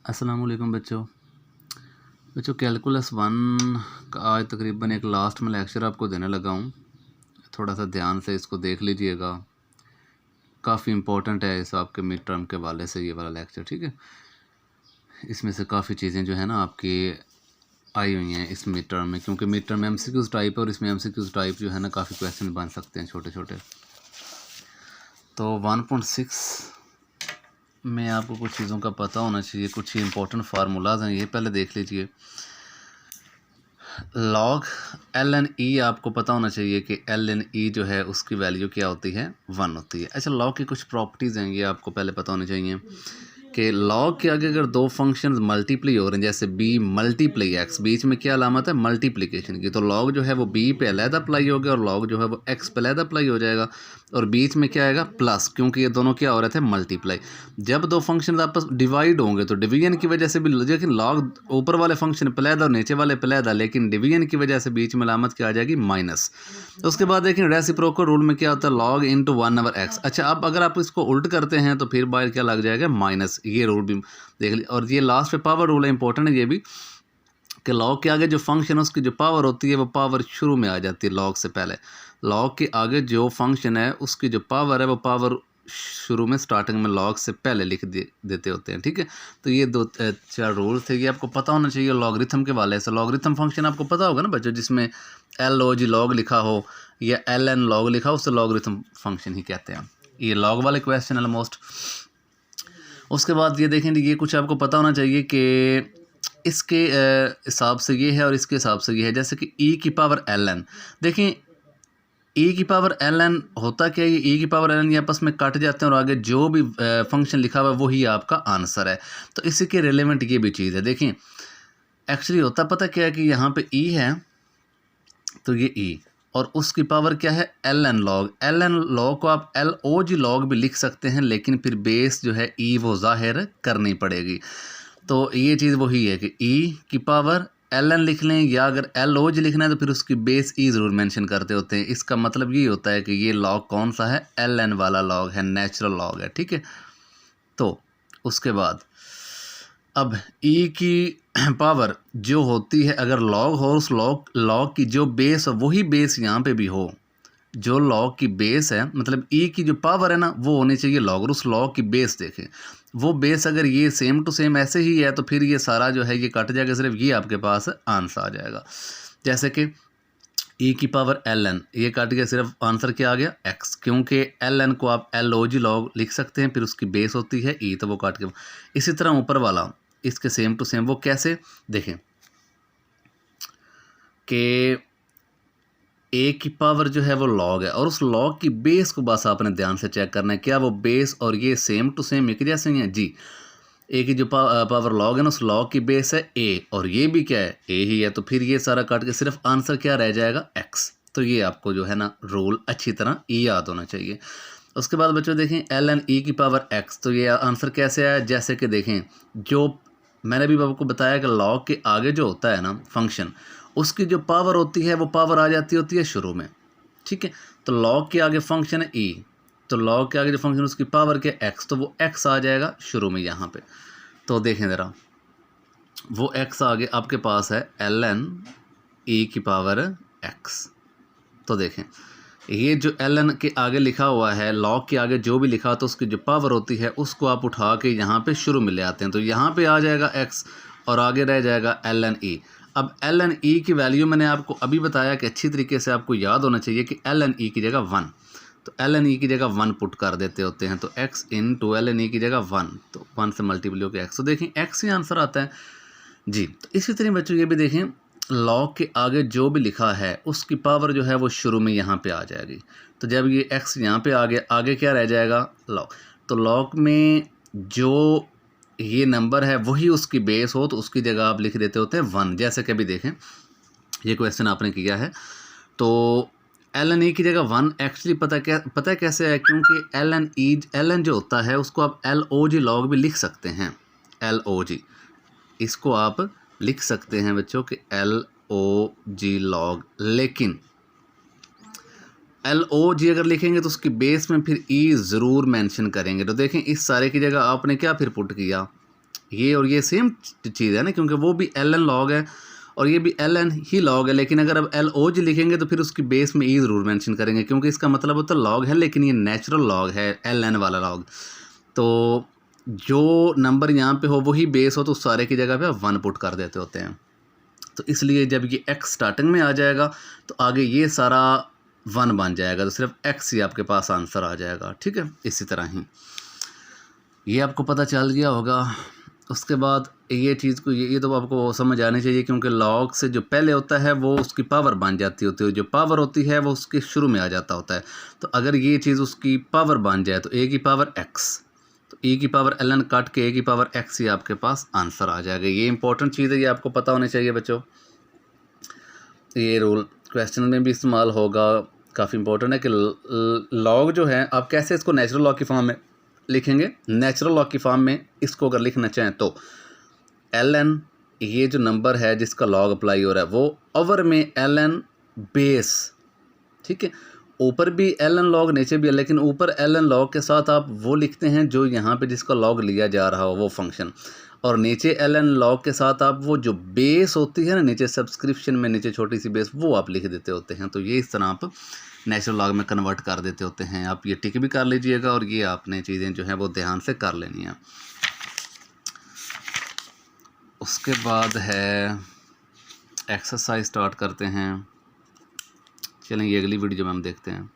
अस्सलामुअलैकुम बच्चों calculus one का आज तकरीबन एक लास्ट में लेक्चर आपको देने लगा हूँ। थोड़ा सा ध्यान से इसको देख लीजिएगा, काफ़ी इम्पोर्टेंट है इस आपके मिड टर्म के वाले से ये वाला लेक्चर, ठीक है। इसमें से काफ़ी चीज़ें जो है ना आपकी आई हुई हैं इस मिड टर्म में, क्योंकि मिड टर्म MCQs टाइप है और इसमें MCQs टाइप जो है ना काफ़ी क्वेश्चन बन सकते हैं छोटे छोटे। तो 1.6 में आपको कुछ चीज़ों का पता होना चाहिए, कुछ इंपॉर्टेंट फार्मूलाज हैं, ये पहले देख लीजिए। लॉग ln e आपको पता होना चाहिए कि ln e जो है उसकी वैल्यू क्या होती है, 1 होती है। अच्छा, लॉग की कुछ प्रॉपर्टीज़ हैं, ये आपको पहले पता होनी चाहिए कि लॉग के आगे अगर दो फंक्शंस मल्टीप्लाई हो रहे हैं, जैसे b मल्टीप्लाई x, बीच में क्या अलामत है, मल्टीप्लिकेशन की, तो लॉग जो है वो b पे अलहदा अप्लाई हो गया और लॉग जो है वो x पे अलहदा अप्लाई हो जाएगा और बीच में क्या आएगा, प्लस, क्योंकि ये दोनों क्या हो रहे थे, मल्टीप्लाई। जब दो फंक्शन आपस डिवाइड होंगे तो डिवीजन की वजह से भी, लेकिन लॉग ऊपर वाले फंक्शन पे अलहदा और नीचे वाले पे अलहदा, लेकिन डिवीजन की वजह से बीच में अलामत क्या आ जाएगी, माइनस। तो उसके बाद देखिए रेसिप्रोकल रूल में क्या होता है, लॉग इंटू 1/x। अच्छा, अब अगर आप इसको उल्ट करते हैं तो फिर बाहर क्या लग जाएगा, माइनस। ये रूल भी देख लीजिए। और ये लास्ट पे पावर रूल है, इंपॉर्टेंट है ये भी, कि लॉग के आगे जो फंक्शन है उसकी जो पावर होती है वो पावर शुरू में आ जाती है लॉग से पहले। लॉग के आगे जो फंक्शन है उसकी जो पावर है वो पावर शुरू में स्टार्टिंग में लॉग से पहले लिख देते होते हैं, ठीक है। तो ये दो चार रूल थे, ये आपको पता होना चाहिए लॉगरिथम के वाले से। लॉगरिथम फंक्शन आपको पता होगा ना बच्चों, जिसमें LOG लॉग लिखा हो या LN लॉग लिखा हो, उससे लॉगरिथम फंक्शन ही कहते हैं। ये लॉग वाले क्वेश्चन ऑलमोस्ट। उसके बाद ये देखेंगे, ये कुछ आपको पता होना चाहिए कि इसके हिसाब से ये है और इसके हिसाब से ये है। जैसे कि e की पावर ln, देखें e की पावर ln होता क्या है, ये e की पावर ln ये आपस में कट जाते हैं और आगे जो भी फंक्शन लिखा हुआ है वही आपका आंसर है। तो इसी के रिलेवेंट ये भी चीज़ है। देखें एक्चुअली होता पता क्या है कि यहाँ पे e है तो ये e और उसकी पावर क्या है, ln लॉग को आप LOG लॉग भी लिख सकते हैं, लेकिन फिर बेस जो है e वो ज़ाहिर करनी पड़ेगी। तो ये चीज़ वही है कि e की पावर ln लिख लें, या अगर LOG लिखना है तो फिर उसकी बेस e ज़रूर मेंशन करते होते हैं। इसका मतलब ये होता है कि ये लॉग कौन सा है, ln वाला लॉग है, नेचुरल लॉग है, ठीक है। तो उसके बाद अब e की पावर जो होती है, अगर लॉग हो, उस लॉग की जो बेस हो वही बेस यहाँ पे भी हो। जो लॉग की बेस है, मतलब e की जो पावर है ना वो होनी चाहिए लॉग, और उस लॉग की बेस देखें, वो बेस अगर ये सेम टू सेम ऐसे ही है तो फिर ये सारा जो है ये कट जाएगा, सिर्फ ये आपके पास आंसर आ जाएगा। जैसे कि e की पावर ln, ये कट गया, सिर्फ आंसर क्या आ गया, x, क्योंकि ln को आप LOG लॉग लिख सकते हैं, फिर उसकी बेस होती है e, तो वो काट के। इसी तरह ऊपर वाला इसके सेम टू सेम, वो कैसे देखें कि a की पावर जो है वो लॉग है और उस लॉग की बेस को बस आपने ध्यान से चेक करना है, क्या वो बेस और ये सेम टू सेम एक जैसे ही है जी। a की जो पावर लॉग है ना, उस लॉग की बेस है a और ये भी क्या है, a ही है, तो फिर ये सारा काट के सिर्फ आंसर क्या रह जाएगा, x। तो ये आपको जो है ना रूल अच्छी तरह याद होना चाहिए। उसके बाद बच्चों देखें ln e की पावर x, तो ये आंसर कैसे आया, जैसे कि देखें जो मैंने भी आपको बताया कि लॉग के आगे जो होता है ना फंक्शन, उसकी जो पावर होती है वो पावर आ जाती होती है शुरू में, ठीक है। तो लॉग के आगे फंक्शन है e, तो लॉग के आगे जो फंक्शन उसकी पावर के x, तो वो x आ जाएगा शुरू में यहाँ पे। तो देखें ज़रा, वो x आगे आपके पास है ln e की पावर x। तो देखें ये जो ln के आगे लिखा हुआ है, लॉग के आगे जो भी लिखा तो उसकी जो पावर होती है उसको आप उठा के यहाँ पे शुरू में ले आते हैं, तो यहाँ पे आ जाएगा x और आगे रह जाएगा ln e। अब ln e की वैल्यू मैंने आपको अभी बताया कि अच्छी तरीके से आपको याद होना चाहिए कि ln e की जगह 1, तो ln e की जगह 1 पुट कर देते होते हैं, तो x इंटू ln e की जगह 1, तो 1 से मल्टीप्लाई होकर x, तो देखें x ही आंसर आता है जी। तो इसी तरह बच्चों ये भी देखें, लॉग के आगे जो भी लिखा है उसकी पावर जो है वो शुरू में यहाँ पे आ जाएगी, तो जब ये x यहाँ पे आ गया, आगे क्या रह जाएगा, लॉग। तो लॉग में जो ये नंबर है वही उसकी बेस हो, तो उसकी जगह आप लिख देते होते हैं 1। जैसे कि अभी देखें ये क्वेश्चन आपने किया है, तो ln e की जगह 1 एक्चुअली पता है कैसे है, क्योंकि ln जो होता है उसको आप LOG लॉग भी लिख सकते हैं, LOG इसको आप लिख सकते हैं बच्चों कि LOG लॉग, लेकिन LOG अगर लिखेंगे तो उसकी बेस में फिर e ज़रूर मेंशन करेंगे। तो देखें इस सारे की जगह आपने क्या फिर पुट किया, ये और ये सेम चीज़ है ना, क्योंकि वो भी एल एन लॉग है और ये भी एल एन ही लॉग है, लेकिन अगर अब एल ओ जी लिखेंगे तो फिर उसकी बेस में ई ज़रूर मेंशन करेंगे, क्योंकि इसका मतलब होता है लॉग है लेकिन ये नेचुरल लॉग है, एल एन वाला लॉग। तो जो नंबर यहाँ पे हो वही बेस हो तो सारे की जगह पे 1 पुट कर देते होते हैं। तो इसलिए जब ये x स्टार्टिंग में आ जाएगा तो आगे ये सारा 1 बन जाएगा, तो सिर्फ x ही आपके पास आंसर आ जाएगा। ठीक है, इसी तरह ही ये आपको पता चल गया होगा। उसके बाद ये चीज़ को ये तो आपको समझ आनी चाहिए, क्योंकि लॉग से जो पहले होता है वो उसकी पावर बन जाती होती है, जो पावर होती है वो उसके शुरू में आ जाता होता है। तो अगर ये चीज़ उसकी पावर बन जाए तो a की पावर x, तो e की पावर ln काट के a की पावर x ही आपके पास आंसर आ जाएगा। ये इंपॉर्टेंट चीज़ है, ये आपको पता होनी चाहिए बच्चों। ये रूल क्वेश्चन में भी इस्तेमाल होगा, काफ़ी इंपॉर्टेंट है कि लॉग जो है आप कैसे इसको नेचुरल लॉग की फॉर्म में लिखेंगे। नेचुरल लॉग की फॉर्म में इसको अगर लिखना चाहें तो ln ये जो नंबर है जिसका लॉग अप्लाई हो रहा है वो ओवर में ln बेस, ठीक है, ऊपर भी ln लॉग नीचे भी है, लेकिन ऊपर ln लॉग के साथ आप वो लिखते हैं जो यहाँ पे जिसका लॉग लिया जा रहा हो वो फंक्शन, और नीचे ln लॉग के साथ आप वो जो बेस होती है ना नीचे सब्सक्रिप्शन में नीचे छोटी सी बेस वो आप लिख देते होते हैं। तो ये इस तरह आप नेचुरल लॉग में कन्वर्ट कर देते होते हैं। आप ये टिक भी कर लीजिएगा और ये आपने चीज़ें जो हैं वो ध्यान से कर लेनी है। उसके बाद है एक्सरसाइज स्टार्ट करते हैं। चलें ये अगली वीडियो में हम देखते हैं।